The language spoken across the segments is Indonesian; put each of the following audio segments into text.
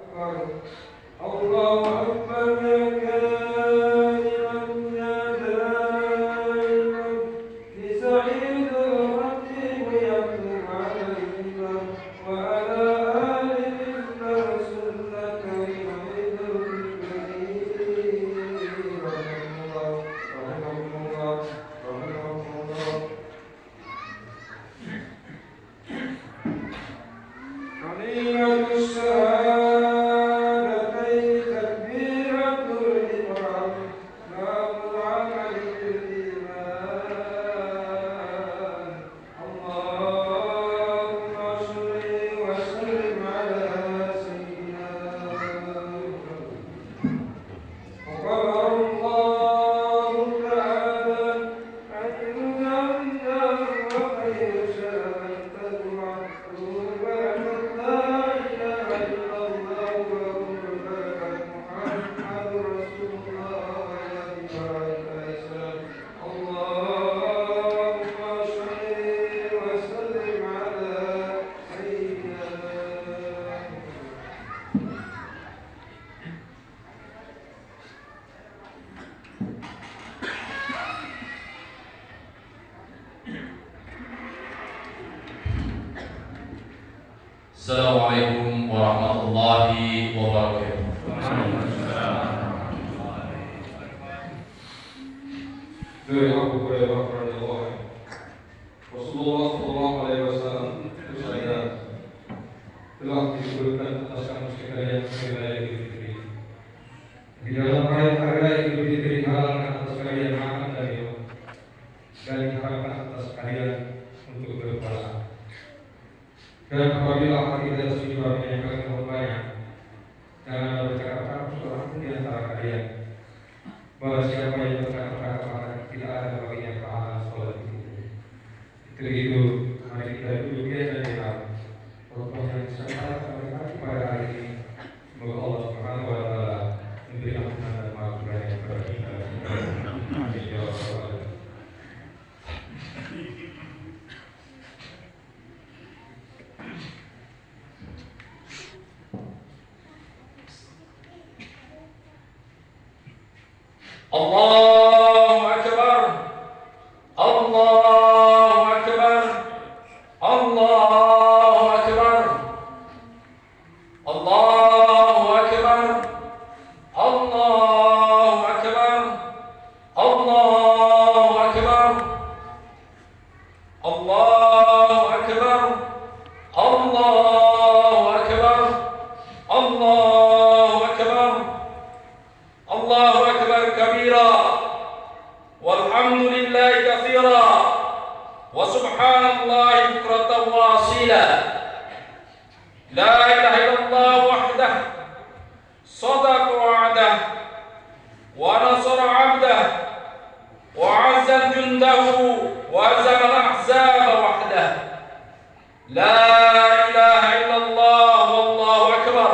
الله أكبر كائنا يا دائما لسعيد الرتيب يكتب علينا وعلى آله الرسول كريم Assalamualaikum warahmatullahi wabarakatuh. Dari Abu Hurairah radhiyallahu anhu, Rasulullah sallallahu alaihi wasallam bersabda, telah disebutkan atas kamu sekalian hari Idul Fitri. Di dalam hari Idul Fitri halangan atas kalian makan dan minum, dan diharapkan atas kalian untuk berpuasa. Dan apabila hari tersebut menyampaikan khutbahnya, jangan bercakap seorang pun di antara kalian bahwa siapa yang berkata-kata tidak ada baginya pahala sholat itu mari kita duduk dan dengar khutbah yang disampaikan oleh kami pada hari ini. Semoga Allah Subhanahu wa taala memberi ampunan dan maghfirah kepada kita. Amin ya rabbal alamin. Allahu Akbar, Allahu Akbar, Allahu Akbar, Allahu Akbar, Allahu Akbar, Allahu Akbar, Allahu Akbar, Allahu Akbar, Allahu Akbar, Allahu Akbar kabira, walhamdulillahi katsira, wa subhanallahi bukratan wa asila. La ilaha illallah wahdah, sadaqa wa'dah, wa nasara 'abdah, wa 'azza jundahu, wa azama al-ahzaba wahdah. La ilaha illallah wallahu akbar,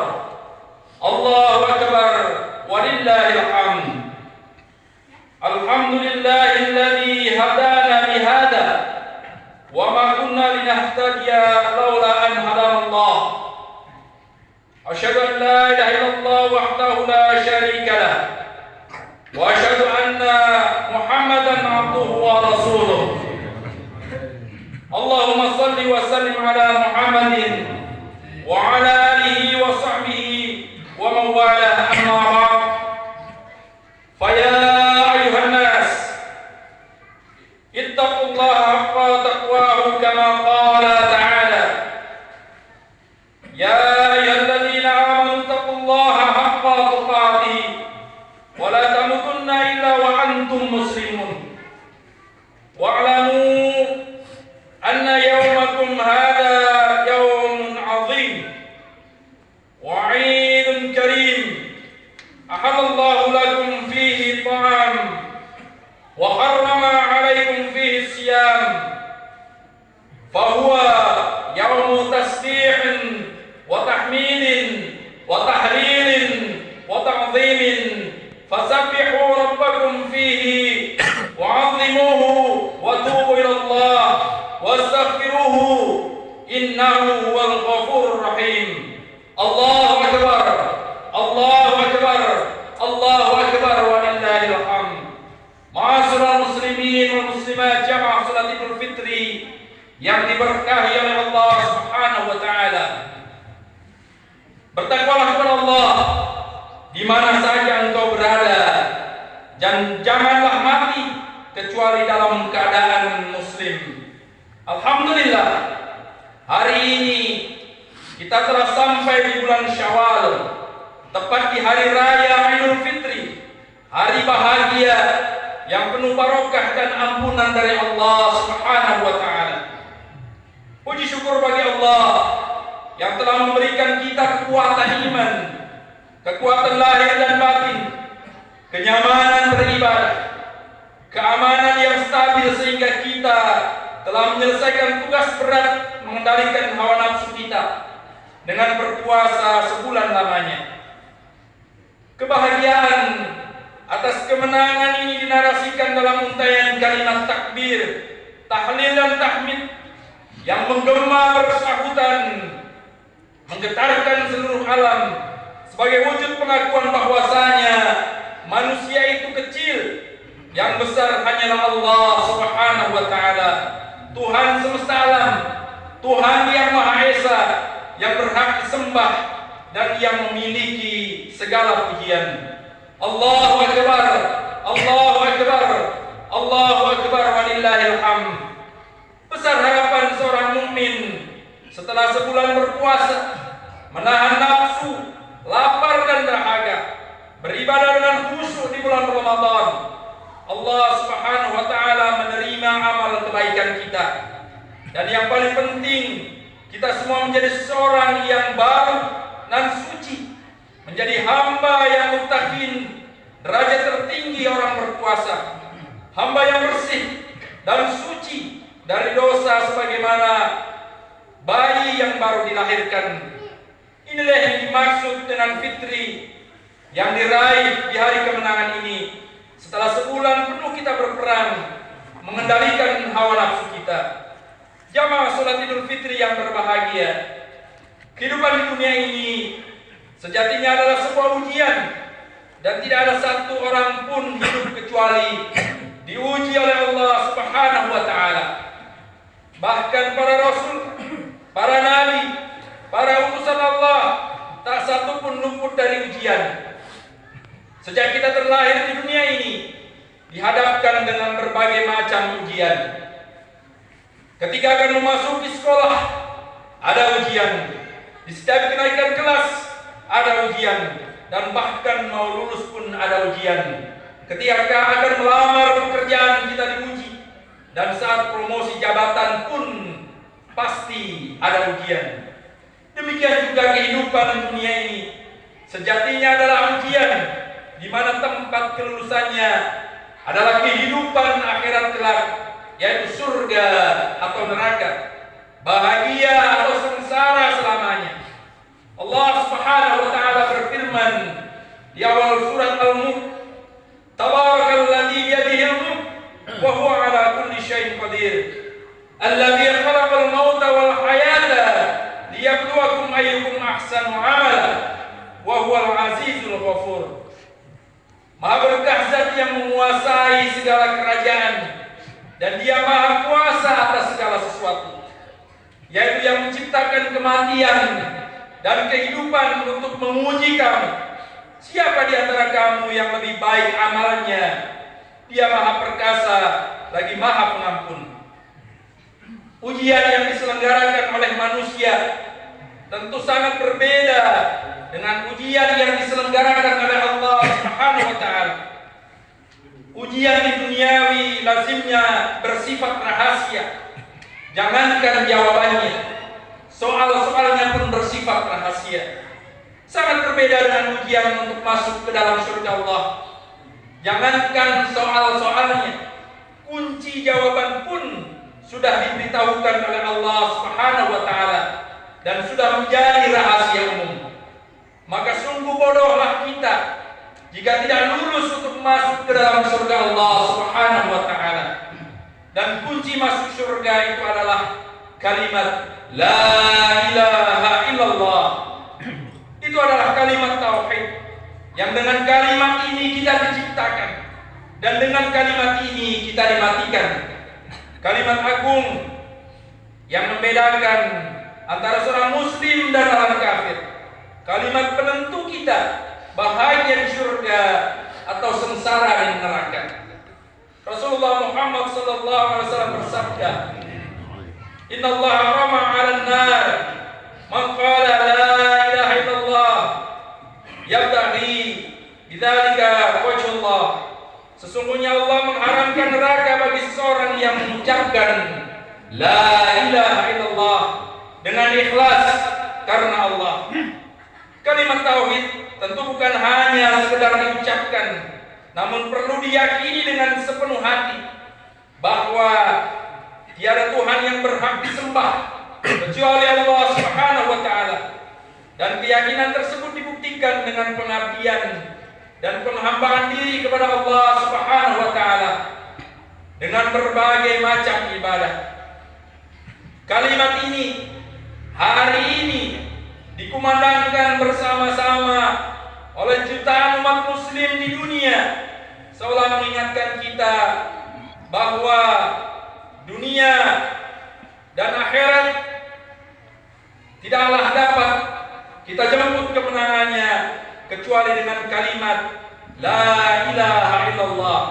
Allahu akbar, walillahil hamd. Alhamdulillahi alladhi hadana bihada wa ma kunna linahtadiya laula an hadana Allah. Asyhadu an la ilaha illallah wahdahu la syarika lah wa asyhadu anna Muhammadan abduhu wa rasuluh. Allahumma salli wa sallim ala Muhammadin wa ala alihi wa sahbihi wa man wala, amma ba'd. Faya ayuhan nas, ittaqullaha haqqa taqwahu kama qala ta'ala. Ya ayyuhalladzina amanu ittaqullaha haqqa tuqatih wa la tamutunna illa wa antum muslimun. Wa'lamu anna yawmakum hadha yawmun 'azim wa 'idun karim. Ahallallahu lakum fihi ta'am wa harrama 'alaykum fihi siyam. Fahuwa yawmu tasbihin wa tahmidin wa tahlilin wa ta'zimin. Fasabbihu rabbakum fihi wa 'azzimuhu wa tubu ila Allah wastaghfiruhu innahu huwal ghafurur rahim. Allahu akbar. yang diberkahi oleh Allah Subhanahu wa taala. Bertakwalah kepada Allah di mana saja engkau berada, dan janganlah mati kecuali dalam keadaan muslim. Alhamdulillah, hari ini kita telah sampai di bulan Syawal, tepat di hari raya Idul Fitri, hari bahagia yang penuh barokah dan ampunan dari Allah Subhanahu wa taala. Puji syukur bagi Allah yang telah memberikan kita kekuatan iman, kekuatan lahir dan batin, kenyamanan beribadah, keamanan yang stabil sehingga kita telah menyelesaikan tugas berat mengendalikan hawa nafsu kita dengan berpuasa sebulan lamanya. Kebahagiaan atas kemenangan ini dinarasikan dalam untayan kalimat takbir, tahlil dan tahmid yang menggema bersahutan, menggetarkan seluruh alam sebagai wujud pengakuan bahwasanya manusia itu kecil, yang besar hanyalah Allah Subhanahu wa taala, Tuhan semesta alam, Tuhan yang Maha Esa, yang berhak disembah dan yang memiliki segala pujian. Allahu akbar, Allahu akbar, Allahu akbar, walillahil hamd. Besar harapan seorang mukmin setelah sebulan berpuasa, menahan nafsu, lapar dan dahaga, beribadah dengan khusyuk di bulan Ramadan. Allah Subhanahu wa taala menerima amal kebaikan kita. Dan yang paling penting, kita semua menjadi seseorang yang baru dan suci, menjadi hamba yang muttaqin, derajat tertinggi orang berpuasa, hamba yang bersih dan suci dari dosa sebagaimana bayi yang baru dilahirkan. Inilah yang dimaksud dengan fitri yang diraih di hari kemenangan ini, setelah sebulan penuh kita berperang mengendalikan hawa nafsu kita. Jamaah salat Idul Fitri yang berbahagia, kehidupan di dunia ini sejatinya adalah sebuah ujian, dan tidak ada satu orang pun hidup kecuali diuji oleh Allah Subhanahu wa taala. Bahkan para rasul, para nabi, para utusan Allah, tak satu pun luput dari ujian. Sejak kita terlahir di dunia ini, dihadapkan dengan berbagai macam ujian. Ketika akan memasuki sekolah, ada ujian. Di setiap kenaikan kelas, ada ujian. Dan bahkan mau lulus pun ada ujian. Ketika akan melamar pekerjaan, kita diuji. Dan saat promosi jabatan pun pasti ada ujian. Demikian juga kehidupan dunia ini sejatinya adalah ujian, di mana tempat kelulusannya adalah kehidupan akhirat kelak, yaitu surga atau neraka, bahagia atau sengsara selamanya. Allah Subhanahu wa taala berfirman di awal surat Al-Mulk, Tabarakalladzi biyadihil mulk wa huwa ala kulli syai'in qadir, alladzi khalaqal mauta wal hayata liyabluwakum ayyukum ahsanu amala wa huwal azizul ghafur. Maha berkah Zat yang menguasai segala kerajaan, dan Dia Maha Kuasa atas segala sesuatu, yaitu yang menciptakan kematian dan kehidupan untuk menguji kamu. Siapa di antara kamu yang lebih baik amalnya? Dia Maha Perkasa lagi Maha Pengampun. Ujian yang diselenggarakan oleh manusia tentu sangat berbeda dengan ujian yang diselenggarakan oleh Allah Subhanahu wa taala. Ujian di duniawi lazimnya bersifat rahasia. Jangankan jawabannya, soal-soalnya pun bersifat rahasia. Sangat berbeda dengan ujian untuk masuk ke dalam surga Allah. Jangankan soal-soalnya, kunci jawaban pun sudah diberitahukan oleh Allah Subhanahu wa taala dan sudah menjadi rahasia umum. Maka sungguh bodohlah kita jika tidak lulus untuk masuk ke dalam surga Allah Subhanahu wa taala. Dan kunci masuk surga itu adalah kalimat la ilaha illallah. Itu adalah kalimat tauhid yang dengan kalimat ini kita diciptakan dan dengan kalimat ini kita dimatikan. Kalimat agung yang membedakan antara seorang muslim dan orang kafir. Kalimat penentu kita bahagia di surga atau sengsara di neraka. Rasulullah Muhammad sallallahu alaihi wasallam bersabda, "Inna Allah harama 'alan nar man qala la ilaha illallah yabtaghi bidzalika wajhullah." Sesungguhnya Allah mengharamkan neraka bagi seseorang yang mengucapkan la ilaha illallah dengan ikhlas karena Allah. Kalimat tauhid tentu bukan hanya sekedar diucapkan, namun perlu diyakini dengan sepenuh hati bahwa tiada Tuhan yang berhak disembah kecuali Allah Subhanahu wa taala. Dan keyakinan tersebut dibuktikan dengan pengabdian dan penghambaan diri kepada Allah Subhanahu wa taala dengan berbagai macam ibadah. Kalimat ini hari ini dikumandangkan bersama-sama oleh jutaan umat muslim di dunia, seolah mengingatkan kita bahwa dunia dan akhirat tidaklah dapat kita jemput kemenangannya kecuali dengan kalimat la ilaha illallah.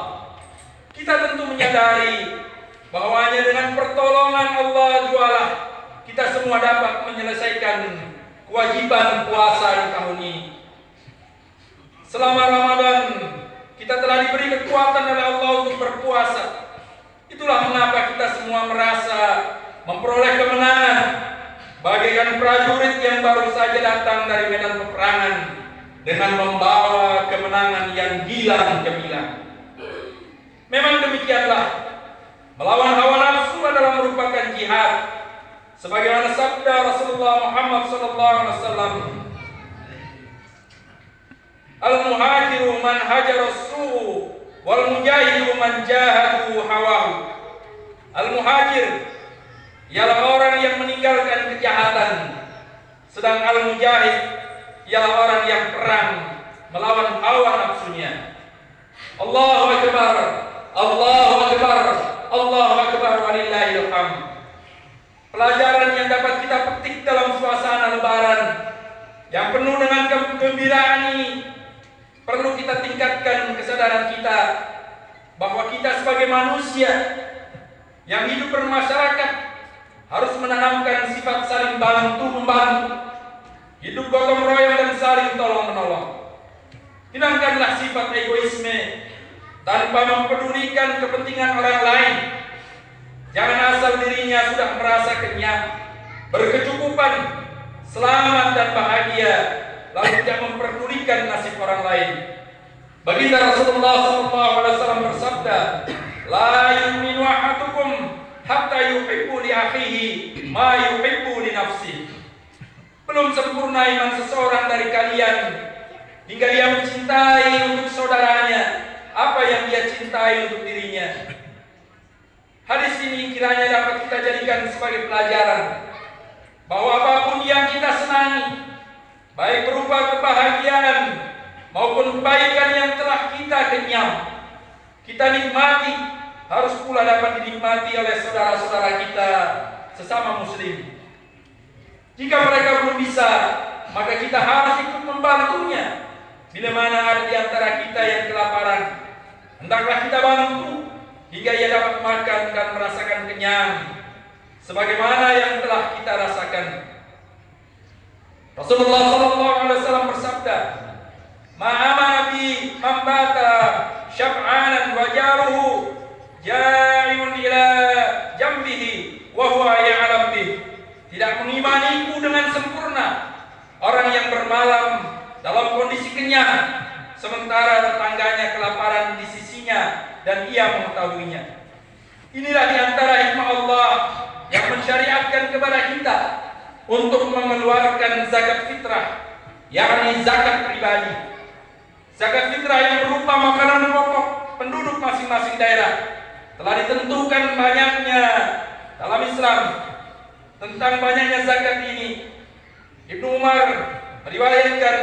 Kita tentu menyadari bahwa hanya dengan pertolongan Allah jualah kita semua dapat menyelesaikan kewajiban puasa di tahun ini. Selama Ramadan kita telah diberi kekuatan oleh Allah untuk berpuasa. Itulah mengapa kita semua merasa memperoleh kemenangan bagaikan prajurit yang baru saja datang dari medan peperangan dengan membawa kemenangan yang gilang gemilang. Memang demikianlah, melawan hawa nafsu adalah merupakan jihad. Sebagaimana sabda Rasulullah Muhammad sallallahu alaihi wasallam, "Al-muhajiru man hajara as-su'u wal mujahidu man jahadu hawahu." Al-muhajir ialah orang yang meninggalkan kejahatan, sedang al-mujahid ialah orang yang perang melawan hawa nafsunya. Allahu akbar, Allahu akbar, Allahu akbar, walillahil hamd. Pelajaran yang dapat kita petik dalam suasana lebaran yang penuh dengan kegembiraan ini, perlu kita tingkatkan kesadaran kita bahwa kita sebagai manusia yang hidup bermasyarakat harus menanamkan sifat saling bantu-membantu, hidup gotong royong dan saling tolong-menolong. Hilangkanlah sifat egoisme tanpa mempedulikan kepentingan orang lain. Jangan asal dirinya sudah merasa kenyang, berkecukupan, selamat dan bahagia, lalu tidak memperdulikan nasib orang lain. Baginda Rasulullah SAW bersabda, "La yu'minu ahadukum hatta yuhibbu li akhihi ma yuhibbu li nafsihi." Belum sempurna iman seseorang dari kalian hingga dia mencintai untuk saudaranya apa yang dia cintai untuk dirinya. Hadis ini kiranya dapat kita jadikan sebagai pelajaran bahwa apapun yang kita senangi, baik berupa kebahagiaan maupun kebaikan yang telah kita kenyang, kita nikmati, harus pula dapat dinikmati oleh saudara-saudara kita sesama muslim. Jika mereka belum bisa, maka kita harus ikut membantunya. Bila mana ada di antara kita yang kelaparan, hendaklah kita bantu hingga ia dapat makan dan merasakan kenyang sebagaimana yang telah kita rasakan. Rasulullah SAW bersabda, "Ma'amana bi mambata syab'anan wa jaruhu jariun ila jambihi wa huwa ya'lam bih." Tidak mengimaniku dengan sempurna orang yang bermalam dalam kondisi kenyang sementara tetangganya kelaparan di sisinya dan ia mengetahuinya. Inilah di antara hikmah Allah yang mensyariatkan kepada kita untuk mengeluarkan zakat fitrah, yakni zakat pribadi. Zakat fitrah yang berupa makanan pokok penduduk masing-masing daerah telah ditentukan banyaknya dalam Islam. Tentang banyaknya zakat ini, Ibnu Umar meriwayatkan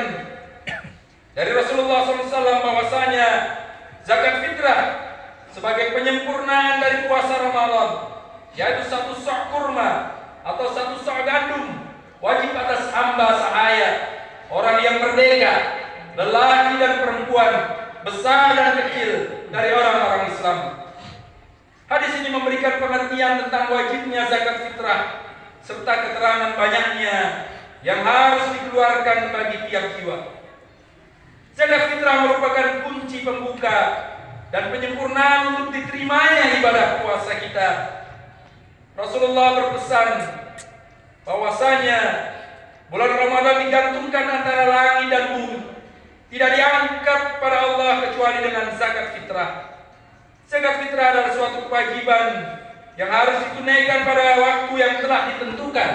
dari Rasulullah SAW bahwasanya zakat fitrah sebagai penyempurnaan dari puasa Ramadan, yaitu 1 sok kurma atau 1 sok gandum wajib atas hamba sahaya, orang yang merdeka, lelaki dan perempuan, besar dan kecil dari orang-orang Islam. Hadis ini memberikan pengertian tentang wajibnya zakat fitrah serta keterangan banyaknya yang harus dikeluarkan bagi tiap jiwa. Zakat fitrah merupakan kunci pembuka dan penyempurnaan untuk diterimanya ibadah puasa kita. Rasulullah berpesan bahwasanya bulan Ramadan digantungkan antara langit dan bumi, tidak diangkat pada Allah kecuali dengan zakat fitrah. Zakat fitrah adalah suatu kewajiban yang harus ditunaikan pada waktu yang telah ditentukan,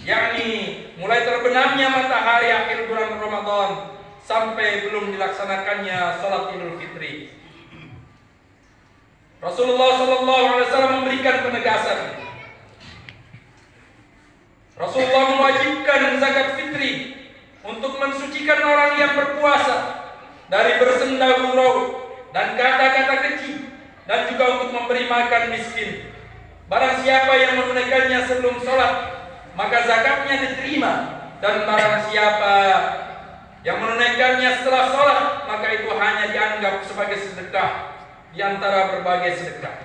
yakni mulai terbenamnya matahari akhir bulan Ramadan sampai belum dilaksanakannya salat Idul Fitri. Rasulullah SAW memberikan penegasan. Rasulullah mewajibkan zakat fitri untuk mensucikan orang yang berpuasa dari bersenda gurau dan kata-kata keji, dan juga untuk memberi makan miskin. Barang siapa yang menunaikannya sebelum sholat, maka zakatnya diterima, dan barang siapa yang menunaikannya setelah sholat, maka itu hanya dianggap sebagai sedekah di antara berbagai sedekah.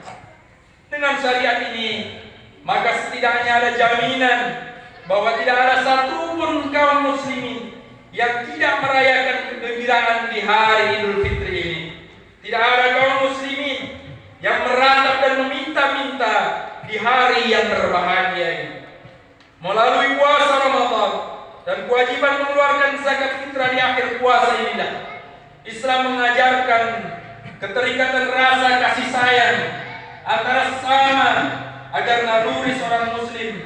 Dengan syariat ini, maka setidaknya ada jaminan bahwa tidak ada satupun kaum muslimin yang tidak merayakan kegembiraan di hari Idul Fitri ini. Tidak ada kaum muslimin yang meratap dan meminta-minta di hari yang berbahagia ini. Melalui puasa Ramadan dan kewajiban mengeluarkan zakat fitrah di akhir puasa inilah Islam mengajarkan keterikatan rasa kasih sayang antara sesama agar naluri seorang muslim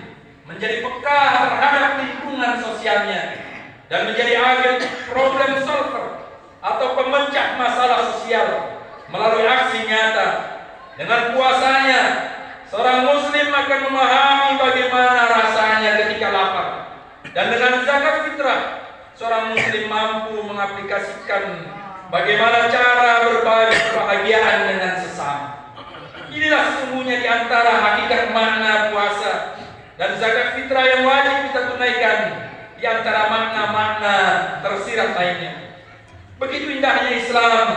menjadi peka terhadap lingkungan sosialnya dan menjadi agen problem solver atau pemecah masalah sosial melalui aksi nyata. Dengan puasanya, seorang muslim akan memahami bagaimana rasanya ketika lapar, dan dengan zakat fitrah, seorang muslim mampu mengaplikasikan bagaimana cara berbagi kebahagiaan dengan sesama. Inilah sesungguhnya di antara hakikat makna puasa dan zakat fitrah yang wajib kita tunaikan di antara makna-makna tersirat lainnya. Begitu indahnya Islam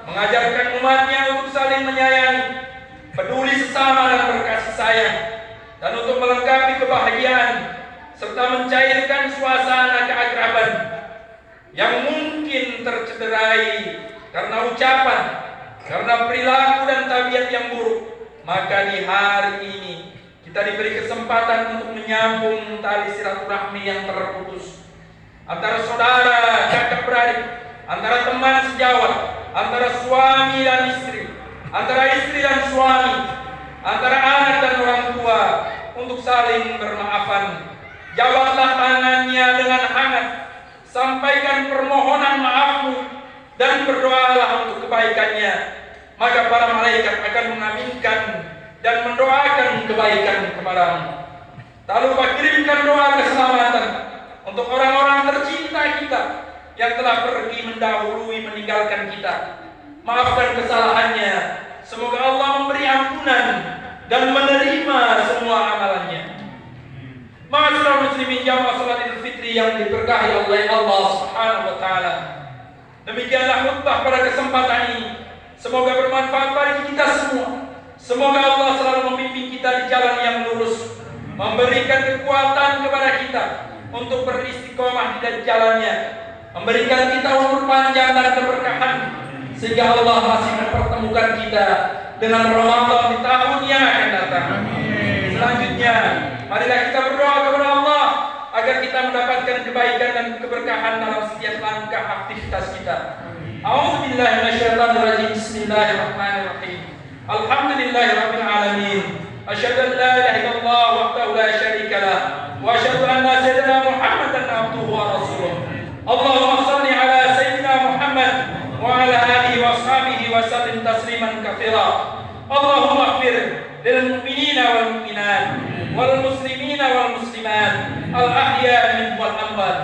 mengajarkan umatnya untuk saling menyayangi, peduli sesama dan berkasih sayang, dan untuk melengkapi kebahagiaan serta mencairkan suasana keakraban yang mungkin tercederai karena ucapan, karena perilaku dan tabiat yang buruk. Maka di hari ini kita diberi kesempatan untuk menyambung tali silaturahmi yang terputus antara saudara, kakak beradik, antara teman sejawat, antara suami dan istri, antara istri dan suami, antara anak dan orang tua, untuk saling bermaafan. Jawablah tangannya dengan hangat, sampaikan permohonan maafmu, dan berdoalah untuk kebaikannya. Maka para malaikat akan mengaminkan dan mendoakan kebaikan kepadamu. Tak lupa kirimkan doa keselamatan untuk orang-orang tercinta kita yang telah pergi mendahului meninggalkan kita. Maafkan kesalahannya. Semoga Allah memberi ampunan dan menerima semua amalannya. Ma'asyiral muslimin jamaah salat Idul Fitri yang diberkahi oleh Allah Subhanahu wa taala. Demikianlah khutbah pada kesempatan ini. Semoga bermanfaat bagi kita semua. Semoga Allah selalu membimbing kita di jalan yang lurus, memberikan kekuatan kepada kita untuk beristiqomah di jalannya, memberikan kita umur panjang dan keberkahan, sehingga Allah masih mempertemukan kita dengan Ramadan di tahun yang akan datang. Selanjutnya, marilah kita berdoa kepada Allah agar kita mendapatkan kebaikan dan keberkahan dalam setiap langkah aktivitas kita. A'udzubillahi minasyaitonir rajim. Bismillahirrahmanirrahim. Alhamdulillahirabbil alamin. Asyhadu an la ilaha illallah wahdahu la syarika lah wa asyhadu anna sayyidina Muhammadan abduhu wa rasuluh. Allahumma shalli ala sayyidina Muhammad wa ala alihi wa ashabihi wa sallim tasliman katsira. Allahumma ighfir lil mu'minina wal mu'minat wal muslimina wal muslimat al ahya'i minhum wal amwat.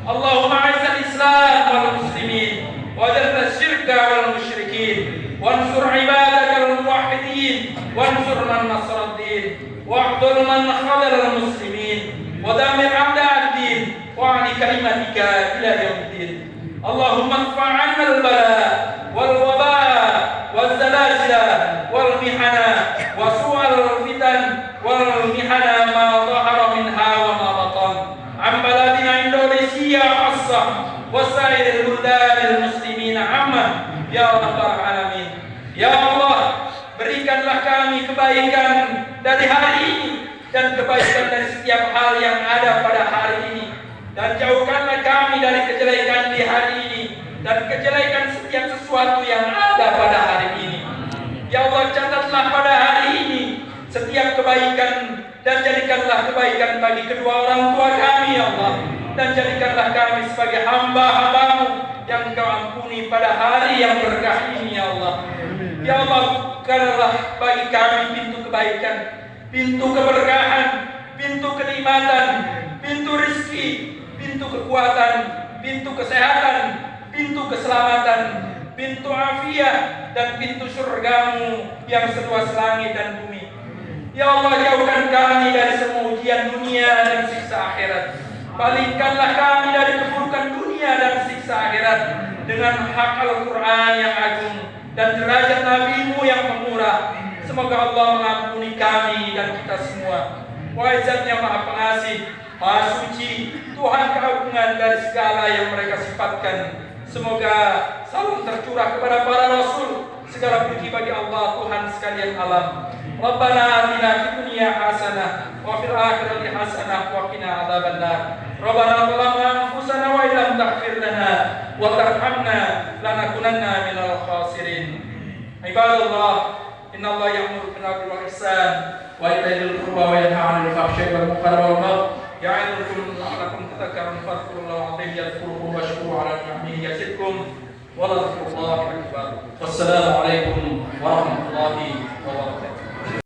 Allahumma 'izzil islam wal muslimin wa dhil syirka wal musyrikin wansur ibadakal muwahhidin wansur man nasraddin wa واقتل من خذل المسلمين ودمر أعداء الدين وأعلي كلمتك إلى يوم الدين. اللهم ادفع عنا البلاء والوباء والزلازل والمحن وسوء الفتن والمحن ما ظهر منها وما بطن عن بلدنا إندونيسيا خاصة وسائر البلدان المسلمين عامة ya Rabbal Alamin. Ya Allah, berikanlah kami kebaikan dari hari ini dan kebaikan dari setiap hal yang ada pada hari ini, dan jauhkanlah kami dari kejelekan di hari ini dan kejelekan setiap sesuatu yang ada pada hari ini. Ya Allah, catatlah pada hari ini setiap kebaikan dan jadikanlah kebaikan bagi kedua orang tua kami ya Allah, dan jadikanlah kami sebagai hamba-hambamu yang Engkau ampuni pada hari yang berkah ini ya Allah. Ya Allah, bukalah bagi kami pintu kebaikan, pintu keberkahan, pintu kenikmatan, pintu rezeki, pintu kekuatan, pintu kesehatan, pintu keselamatan, pintu afiat, dan pintu surgamu yang seluas langit dan bumi. Ya Allah, jauhkan kami dari semua ujian dunia dan siksa akhirat. Palingkanlah kami dari keburukan dunia dan siksa akhirat dengan hak Al-Quran yang agung dan derajat Nabi-Mu yang pemurah. Semoga Allah mengampuni kami dan kita semua. Wahai Zat yang Maha Pengasih, Maha Suci, Tuhan keagungan dari segala yang mereka sifatkan. Semoga salam tercurah kepada para Rasul. Segala puji bagi Allah Tuhan sekalian alam. Rabbana atina fid dunya hasanah wa fil akhirati hasanah wa qina adzabannar. Rabbana zalamna anfusana wa illam taghfir lana wa tarhamna lanakunanna minal khasirin. Ibadallah, innallaha ya'muru bil 'adli wal ihsan wa ita'i dzil qurba wa yanha 'anil fahsya'i wal munkari wal baghi ya'idukum la'allakum tadhakkarun. Fadhkurullaha 'azim yadhkurukum washkuru 'ala ni'amihi yazidkum wa la dzikrullahi akbar. Wassalamu alaikum warahmatullahi wabarakatuh.